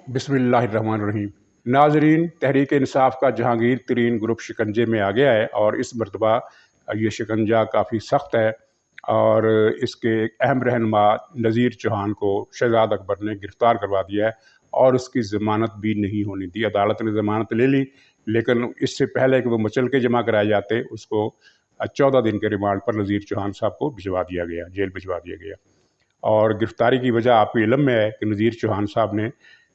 बिस्मिल्लाहिर्रहमानिर्रहीम। नाजरीन, तहरीक इंसाफ का जहांगीर तरीन ग्रुप शिकंजे में आ गया है और इस मरतबा ये शिकंजा काफ़ी सख्त है और इसके एक अहम रहनुमा नज़ीर चौहान को शहजाद अकबर ने गिरफ़्तार करवा दिया है और उसकी ज़मानत भी नहीं होने दी। अदालत ने ज़मानत ले ली, लेकिन इससे पहले कि वो मुचलके जमा कराए जाते उसको 14 दिन के रिमांड पर नज़ीर चौहान साहब को भिजवा दिया गया, जेल भिजवा दिया गया। और गिरफ़्तारी की वजह आपको इल्म में है कि नज़ीर चौहान साहब ने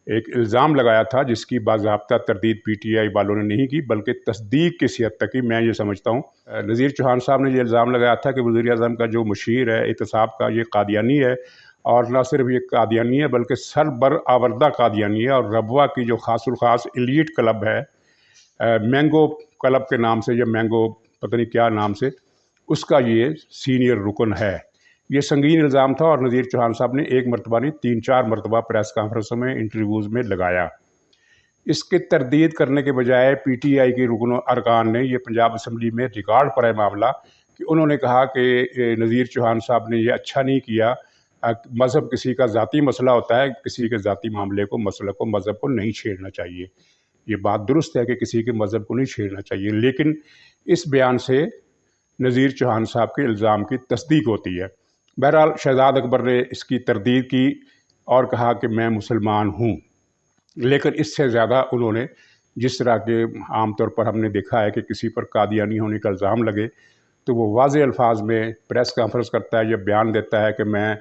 एक इल्ज़ाम लगाया था जिसकी बाज़ाब्ता तरदीद पीटीआई वालों ने नहीं की, बल्कि तस्दीक किसी हद तक की मैं ये समझता हूँ। नज़ीर चौहान साहब ने ये इल्ज़ाम लगाया था कि वज़ीर-ए-आज़म का जो मुशीर है एहतसाब का, ये कादियानी है और न सिर्फ ये कादियानी है बल्कि सरबर आवर्दा कादियानी है। और रबवा की जो खासुल खास एलीट क्लब है, मैंगो क्लब के नाम से या मैंगो पता नहीं क्या नाम से, उसका ये सीनियर रुकन है। ये संगीन इल्ज़ाम था और नज़ीर चौहान साहब ने एक मरतबा नहीं 3-4 मरतबा प्रेस कॉन्फ्रेंसों में, इंटरव्यूज़ में लगाया। इसकी तरदीद करने के बजाय पीटीआई के रुकन अरकान ने, ये पंजाब असम्बली में रिकॉर्ड पर है मामला, कि उन्होंने कहा कि नज़ीर चौहान साहब ने ये अच्छा नहीं किया। मज़हब किसी का ज़ाती मसला होता है, किसी के ज़ाती मामले को, मसले को, मज़हब को नहीं छेड़ना चाहिए। ये बात दुरुस्त है कि किसी के मज़हब को नहीं छेड़ना चाहिए, लेकिन इस बयान से नज़ीर चौहान साहब के इल्ज़ाम की तस्दीक होती है। बहरहाल शहजाद अकबर ने इसकी तरदीद की और कहा कि मैं मुसलमान हूँ, लेकिन इससे ज़्यादा उन्होंने, जिस तरह के आम तौर पर हमने देखा है कि किसी पर कादियानी होने का इल्ज़ाम लगे तो वो वाज़े अल्फाज में प्रेस कॉन्फ्रेंस करता है या बयान देता है कि मैं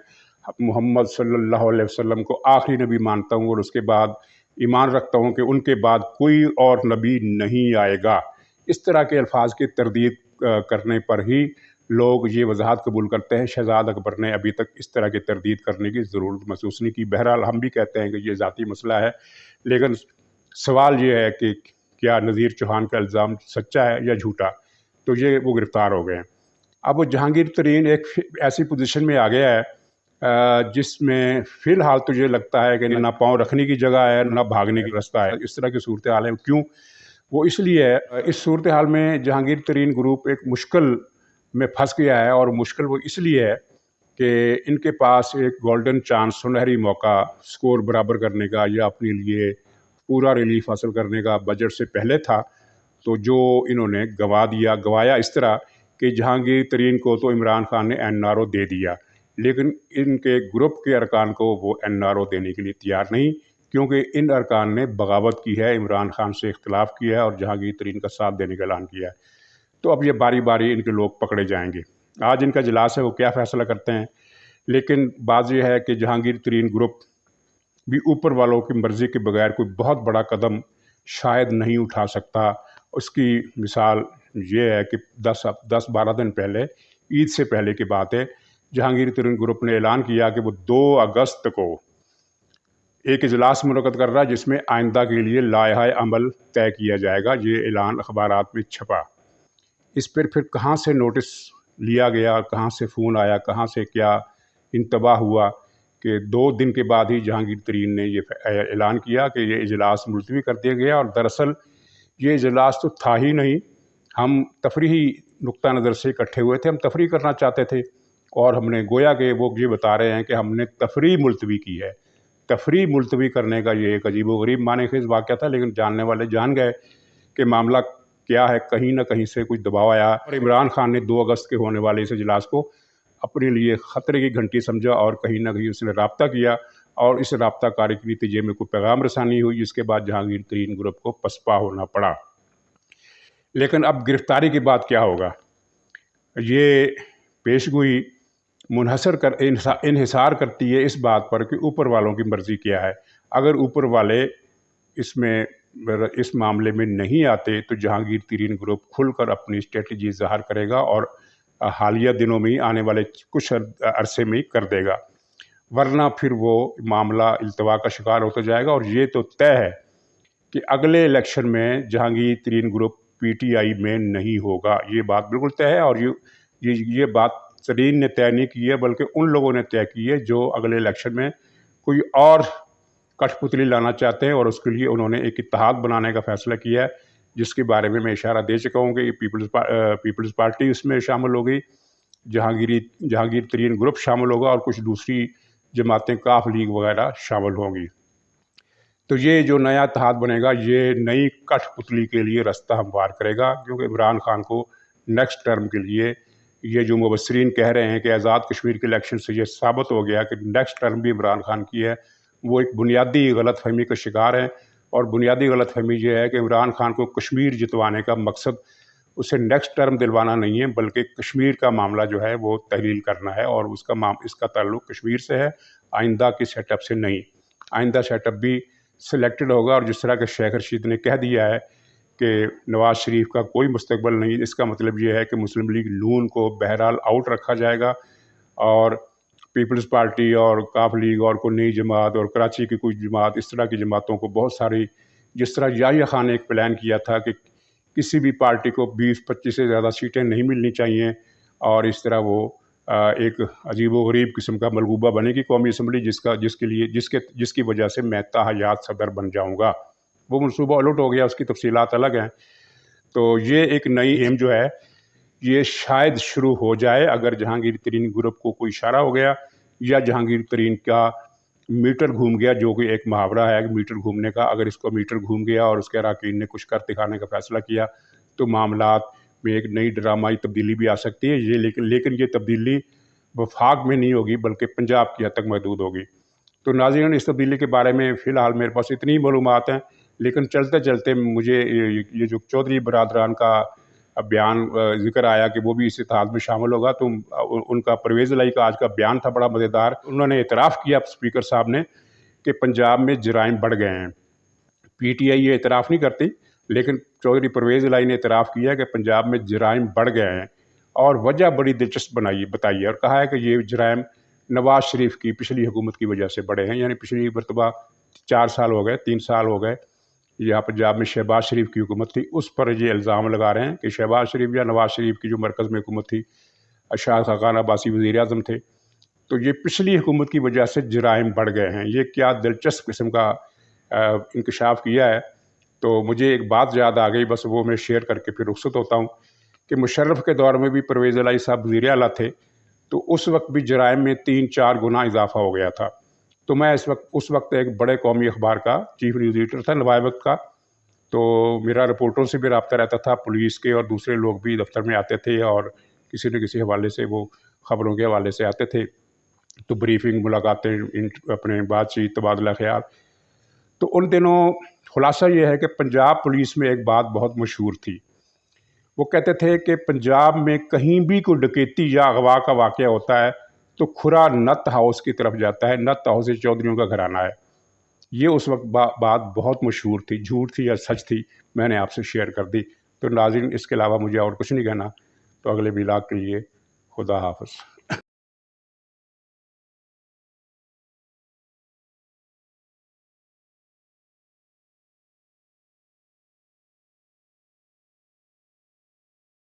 मोहम्मद सल्लल्लाहु अलैहि वसल्लम को आखिरी नबी मानता हूँ और उसके बाद ईमान रखता हूँ कि उनके बाद कोई और नबी नहीं आएगा। इस तरह के अल्फाज की तरदीद करने पर ही लोग ये वजाहत कबूल करते हैं। शहजाद अकबर ने अभी तक इस तरह की तरदीद करने की ज़रूरत महसूस नहीं की। बहरहाल हम भी कहते हैं कि ये ज़ाती मसला है, लेकिन सवाल ये है कि क्या नज़ीर चौहान का इल्ज़ाम सच्चा है या झूठा। तो ये वो गिरफ़्तार हो गए हैं। अब वो जहांगीर तरीन एक ऐसी पोजीशन में आ गया है जिसमें फ़िलहाल तो ये लगता है कि ना पाँव रखने की जगह है, ना भागने की रास्ता है। इस तरह की सूरत हाल है। क्यों? वो इसलिए है, इस सूरत हाल में जहांगीर तरीन ग्रुप एक मुश्किल में फंस गया है और मुश्किल वो इसलिए है कि इनके पास एक गोल्डन चांस, सुनहरी मौका स्कोर बराबर करने का या अपने लिए पूरा रिलीफ हासिल करने का बजट से पहले था, तो जो इन्होंने गवाया इस तरह कि जहांगीर तरीन को तो इमरान खान ने एनआरओ दे दिया, लेकिन इनके ग्रुप के अरकान को वो एनआरओ देने के लिए तैयार नहीं, क्योंकि इन अरकान ने बगावत की है, इमरान खान से इख्तलाफ किया है और जहांगीर तरीन का साथ देने का ऐलान किया है। तो अब ये बारी बारी इनके लोग पकड़े जाएंगे। आज इनका इजलास है, वो क्या फ़ैसला करते हैं। लेकिन बात यह है कि जहांगीर तरीन ग्रुप भी ऊपर वालों की मर्ज़ी के बगैर कोई बहुत बड़ा कदम शायद नहीं उठा सकता। उसकी मिसाल ये है कि 10-12 दिन पहले, ईद से पहले की बात है, जहांगीर तरीन ग्रुप ने ऐलान किया कि वो 2 अगस्त को एक इजलास मुनक़्क़द कर रहा है जिसमें आइंदा के लिए लाइहा अमल तय किया जाएगा। ये ऐलान अखबारात में छपा। इस पर फिर कहाँ से नोटिस लिया गया, कहाँ से फ़ोन आया, कहाँ से क्या इंतबाह हुआ कि 2 दिन के बाद ही जहांगीर तरीन ने ये ऐलान किया कि ये इजलास मुलतवी कर दिया गया। और दरअसल ये इजलास तो था ही नहीं, हम तफरीही नुक्ता नज़र से इकट्ठे हुए थे, हम तफरीह करना चाहते थे और हमने गोया कि वो ये बता रहे हैं कि हमने तफरीह मुलतवी की है। तफरीह मुलतवी करने का ये एक अजीबो-गरीब मानेखेज़ वाक़या था, लेकिन जानने वाले जान गए कि मामला क्या है। कहीं न कहीं से कुछ दबाव आया और इमरान खान ने 2 अगस्त के होने वाले इस इजलास को अपने लिए ख़तरे की घंटी समझा और कहीं न कहीं उसने राब्ता किया और इस राब्ता कारी के नतीजे में कोई पैगाम रसानी हुई, जिसके बाद जहांगीर तरीन ग्रुप को पसपा होना पड़ा। लेकिन अब गिरफ़्तारी के बाद क्या होगा, ये पेशगोई इन्हिसार करती है इस बात पर कि ऊपर वालों की मर्ज़ी क्या है। अगर ऊपर वाले इसमें इस मामले में नहीं आते तो जहांगीर तरीन ग्रुप खुलकर अपनी स्ट्रेटजी ज़ाहिर करेगा और हालिया दिनों में ही, आने वाले कुछ अरसे में ही कर देगा, वरना फिर वो मामला इल्तवा का शिकार होता जाएगा। और ये तो तय है कि अगले इलेक्शन में जहांगीर तरीन ग्रुप पीटीआई में नहीं होगा। ये बात बिल्कुल तय है और ये बात तरीन ने तय नहीं की है, बल्कि उन लोगों ने तय की है जो अगले इलेक्शन में कोई और कठपुतली लाना चाहते हैं और उसके लिए उन्होंने एक इत्तेहाद बनाने का फ़ैसला किया है, जिसके बारे में मैं इशारा दे चुका हूँ कि पीपल्स पार्टी उसमें शामिल होगी, जहांगीर तरीन ग्रुप शामिल होगा और कुछ दूसरी जमातें, काफ लीग वगैरह शामिल होंगी। تو یہ جو نیا اتحاد بنے گا یہ نئی کٹھ پتلی کے لیے راستہ ہموار کرے گا، کیونکہ عمران خان کو نیکسٹ ٹرم کے لیے یہ جو مبصرین کہہ رہے ہیں کہ آزاد کشمیر کے الیکشن سے یہ ثابت ہو گیا کہ نیکسٹ ٹرم بھی عمران خان کی ہے، وہ ایک بنیادی غلط فہمی کا شکار ہیں۔ اور بنیادی غلط فہمی یہ ہے کہ عمران خان کو کشمیر جتوانے کا مقصد اسے نیکسٹ ٹرم دلوانا نہیں ہے، بلکہ کشمیر کا معاملہ جو ہے وہ تحلیل کرنا ہے، اور اس کا تعلق کشمیر سے ہے، آئندہ کی سیٹ اپ سے نہیں۔ آئندہ سیٹ اپ بھی سلیکٹڈ ہوگا، اور جس طرح کہ شیخ رشید نے کہہ دیا ہے کہ نواز شریف کا کوئی مستقبل نہیں، اس کا مطلب یہ ہے کہ مسلم لیگ نون کو بہرحال آؤٹ رکھا جائے گا، اور پیپلز پارٹی اور کاف لیگ اور کوئی نئی جماعت اور کراچی کی کوئی جماعت، اس طرح کی جماعتوں کو بہت ساری، جس طرح یحییٰ خان نے ایک پلان کیا تھا کہ کسی بھی پارٹی کو 20-25 سے زیادہ سیٹیں نہیں ملنی چاہیے، اور اس طرح وہ ایک عجیب و غریب قسم کا ملغوبہ بنے گی قومی اسمبلی، جس کی وجہ سے میں تاحیات صدر بن جاؤں گا۔ وہ منصوبہ الٹ ہو گیا، اس کی تفصیلات الگ ہیں۔ تو یہ ایک نئی ایم جو ہے یہ شاید شروع ہو جائے اگر جہانگیر ترین گروپ کو کوئی اشارہ ہو گیا، یا جہانگیر ترین کا میٹر گھوم گیا، جو کہ ایک محاورہ ہے کہ میٹر گھومنے کا، اگر اس کو میٹر گھوم گیا اور اس کے اراکین نے کچھ کر دکھانے کا فیصلہ کیا تو معاملات میں ایک نئی ڈرامائی تبدیلی بھی آ سکتی ہے۔ لیکن یہ تبدیلی وفاق میں نہیں ہوگی بلکہ پنجاب کی حد تک محدود ہوگی۔ تو ناظرین، اس تبدیلی کے بارے میں فی الحال میرے پاس اتنی معلومات ہیں، لیکن چلتے چلتے مجھے یہ جو چودھری برادران کا بیان ذکر آیا کہ وہ بھی اس اتحاد میں شامل ہوگا، تو ان کا پرویز الہی کا آج کا بیان تھا بڑا مزیدار۔ انہوں نے اعتراف کیا اسپیکر صاحب نے کہ پنجاب میں جرائم بڑھ گئے ہیں۔ پی ٹی آئی یہ اعتراف نہیں کرتی، لیکن چودھری پرویز الہی نے اعتراف کیا کہ پنجاب میں جرائم بڑھ گئے ہیں، اور وجہ بڑی دلچسپ بتائی ہے، اور کہا ہے کہ یہ جرائم نواز شریف کی پچھلی حکومت کی وجہ سے بڑھے ہیں، یعنی پچھلی مرتبہ 4 سال ہو گئے، 3 سال ہو گئے یہاں پنجاب میں شہباز شریف کی حکومت تھی، اس پر یہ الزام لگا رہے ہیں کہ شہباز شریف یا نواز شریف کی جو مرکز میں حکومت تھی، شاہد خاقان عباسی وزیر اعظم تھے، تو یہ پچھلی حکومت کی وجہ سے جرائم بڑھ گئے ہیں۔ یہ کیا دلچسپ قسم کا انکشاف کیا ہے۔ تو مجھے ایک بات یاد آ گئی، بس وہ میں شیئر کر کے پھر رخصت ہوتا ہوں، کہ مشرف کے دور میں بھی پرویز الہی صاحب وزیر اعلیٰ تھے، تو اس وقت بھی جرائم میں 3-4 گنا اضافہ ہو گیا تھا۔ تو میں اس وقت ایک بڑے قومی اخبار کا چیف نیوز ایڈیٹر تھا، نوائے وقت کا، تو میرا رپورٹروں سے بھی رابطہ رہتا تھا، پولیس کے اور دوسرے لوگ بھی دفتر میں آتے تھے، اور کسی نہ کسی حوالے سے وہ خبروں کے حوالے سے آتے تھے، تو بریفنگ، ملاقاتیں، اپنے بات چیت، تبادلہ خیال۔ تو ان دنوں خلاصہ یہ ہے کہ پنجاب پولیس میں ایک بات بہت مشہور تھی، وہ کہتے تھے کہ پنجاب میں کہیں بھی کوئی ڈکیتی یا اغوا کا واقعہ ہوتا ہے تو کھرا نت ہاؤس کی طرف جاتا ہے۔ نت ہاؤس چودھریوں کا گھرانہ ہے۔ یہ اس وقت بات بہت مشہور تھی، جھوٹ تھی یا سچ تھی، میں نے آپ سے شیئر کر دی۔ تو ناظرین، اس کے علاوہ مجھے اور کچھ نہیں کہنا، تو اگلے ولاگ کے لیے خدا حافظ۔